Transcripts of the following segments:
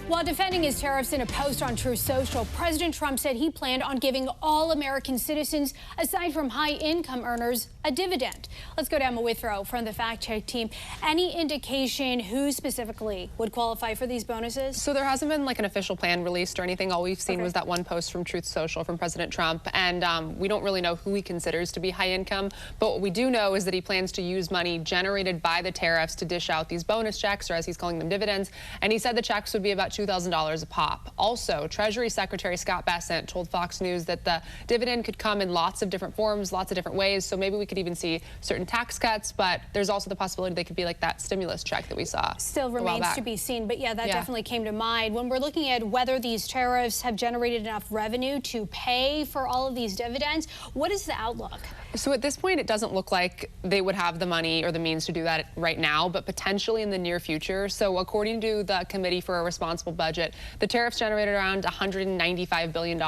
While defending his tariffs in a post on Truth Social, President Trump said he planned on giving all American citizens, aside from high-income earners, a dividend. Let's go to Emma Withrow from the Fact Check team. Any indication who specifically would qualify for these bonuses? So there hasn't been like an official plan released or anything. All we've seen was that one post from Truth Social from President Trump, and we don't really know who he considers to be high income. But what we do know is that he plans to use money generated by the tariffs to dish out these bonus checks, or as he's calling them, dividends. And he said the checks would be about $2,000 a pop. Also, Treasury Secretary Scott Bessent told Fox News that the dividend could come in lots of different forms, lots of different ways. So maybe we could even see certain tax cuts, but there's also the possibility they could be like that stimulus check that we saw. Still remains to be seen, but yeah, that definitely came to mind. When we're looking at whether these tariffs have generated enough revenue to pay for all of these dividends, what is the outlook? So at this point, it doesn't look like they would have the money or the means to do that right now, but potentially in the near future. So according to the Committee for a Responsible Budget, the tariffs generated around $195 billion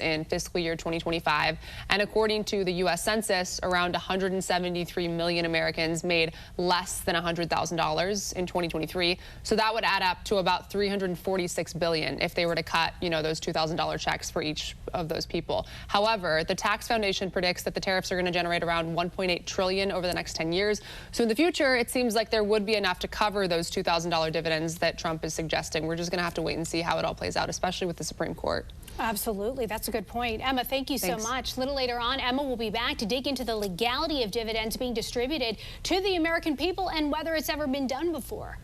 in fiscal year 2025. And according to the U.S. Census, around 173 million Americans made less than $100,000 in 2023. So that would add up to about $346 billion if they were to cut, those $2,000 checks for each of those people. However, the Tax Foundation predicts that the tariffs are going to generate around $1.8 trillion over the next 10 years. So in the future, it seems like there would be enough to cover those $2,000 dividends that Trump is suggesting. We're just going to have to wait and see how it all plays out, especially with the Supreme Court. Absolutely. That's a good point. Emma, thank you so much. A little later on, Emma will be back to dig into the legality of dividends being distributed to the American people and whether it's ever been done before.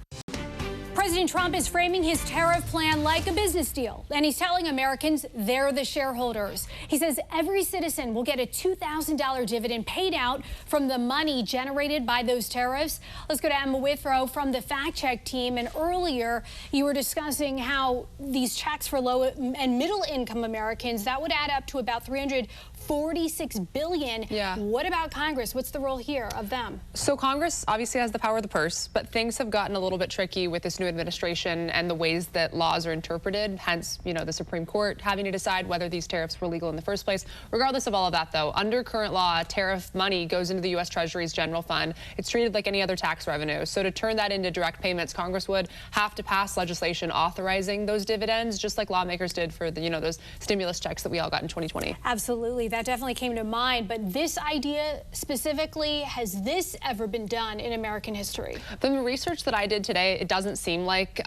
President Trump is framing his tariff plan like a business deal, and he's telling Americans they're the shareholders. He says every citizen will get a $2,000 dividend paid out from the money generated by those tariffs. Let's go to Emma Withrow from the Fact Check team. And earlier, you were discussing how these checks for low and middle income Americans, that would add up to about $346 billion. Yeah. What about Congress? What's the role here of them? So Congress obviously has the power of the purse, but things have gotten a little bit tricky with this new administration and the ways that laws are interpreted, hence, the Supreme Court having to decide whether these tariffs were legal in the first place. Regardless of all of that, though, under current law, tariff money goes into the U.S. Treasury's general fund. It's treated like any other tax revenue. So to turn that into direct payments, Congress would have to pass legislation authorizing those dividends, just like lawmakers did for the, those stimulus checks that we all got in 2020. Absolutely. That definitely came to mind. But this idea specifically, has this ever been done in American history? From the research that I did today, it doesn't seem like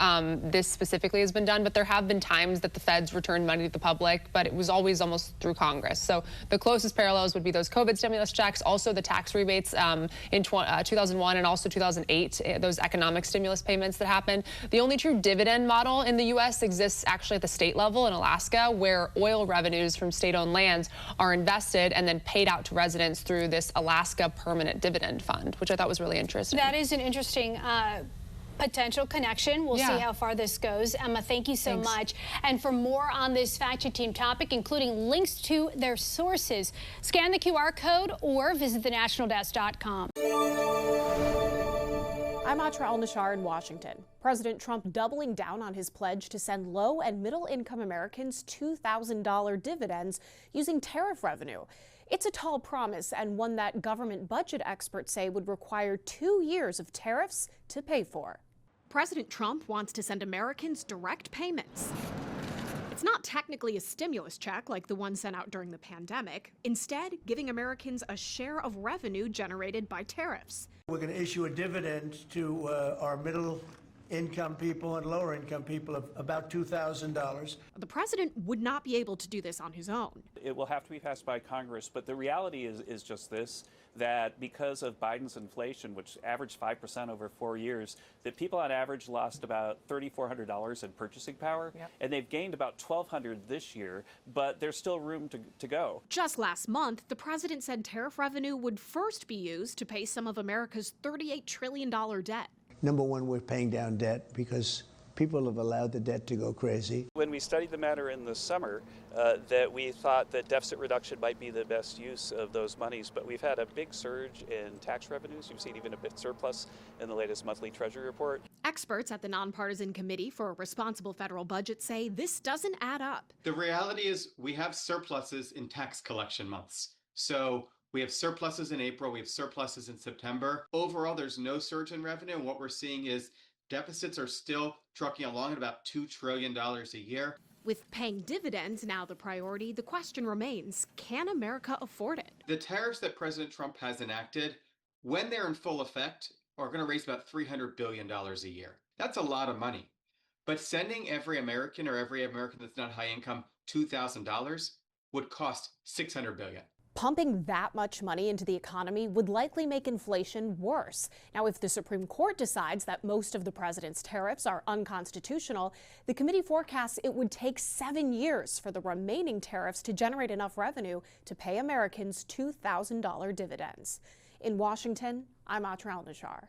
this specifically has been done, but there have been times that the feds returned money to the public, but it was always almost through Congress. So the closest parallels would be those COVID stimulus checks, also the tax rebates in 2001 and also 2008, those economic stimulus payments that happened. The only true dividend model in the U.S. exists actually at the state level in Alaska, where oil revenues from state-owned lands are invested and then paid out to residents through this Alaska Permanent Dividend Fund, which I thought was really interesting. That is an interesting potential connection. We'll see how far this goes. Emma, thank you so much. And for more on this Fact Check team topic, including links to their sources, scan the QR code or visit thenationaldesk.com. I'm Atra Al-Nashar in Washington. President Trump doubling down on his pledge to send low and middle income Americans $2,000 dividends using tariff revenue. It's a tall promise and one that government budget experts say would require 2 years of tariffs to pay for. President Trump wants to send Americans direct payments. It's not technically a stimulus check like the one sent out during the pandemic, instead giving Americans a share of revenue generated by tariffs. We're going to issue a dividend to our middle income people and lower income people of about $2,000. The president would not be able to do this on his own. It will have to be passed by Congress, but the reality is just this, that because of Biden's inflation, which averaged 5% over 4 years, that people on average lost about $3,400 in purchasing power, and they've gained about $1,200 this year, but there's still room to go. Just last month, the president said tariff revenue would first be used to pay some of America's $38 trillion debt. Number one, we're paying down debt because people have allowed the debt to go crazy. When we studied the matter in the summer, that we thought that deficit reduction might be the best use of those monies, but we've had a big surge in tax revenues. You've seen even a bit surplus in the latest monthly Treasury report. Experts at the Nonpartisan Committee for a Responsible Federal Budget say this doesn't add up. The reality is we have surpluses in tax collection months. So we have surpluses in April, we have surpluses in September. Overall, there's no surge in revenue, and what we're seeing is Deficits are still trucking along at about $2 trillion a year. With paying dividends now the priority, the question remains, can America afford it? The tariffs that President Trump has enacted, when they're in full effect, are going to raise about $300 billion a year. That's a lot of money. But sending every American or every American that's not high income $2,000 would cost $600 billion. Pumping that much money into the economy would likely make inflation worse. Now, if the Supreme Court decides that most of the president's tariffs are unconstitutional, the committee forecasts it would take 7 years for the remaining tariffs to generate enough revenue to pay Americans $2,000 dividends. In Washington, I'm Atra Al-Nashar.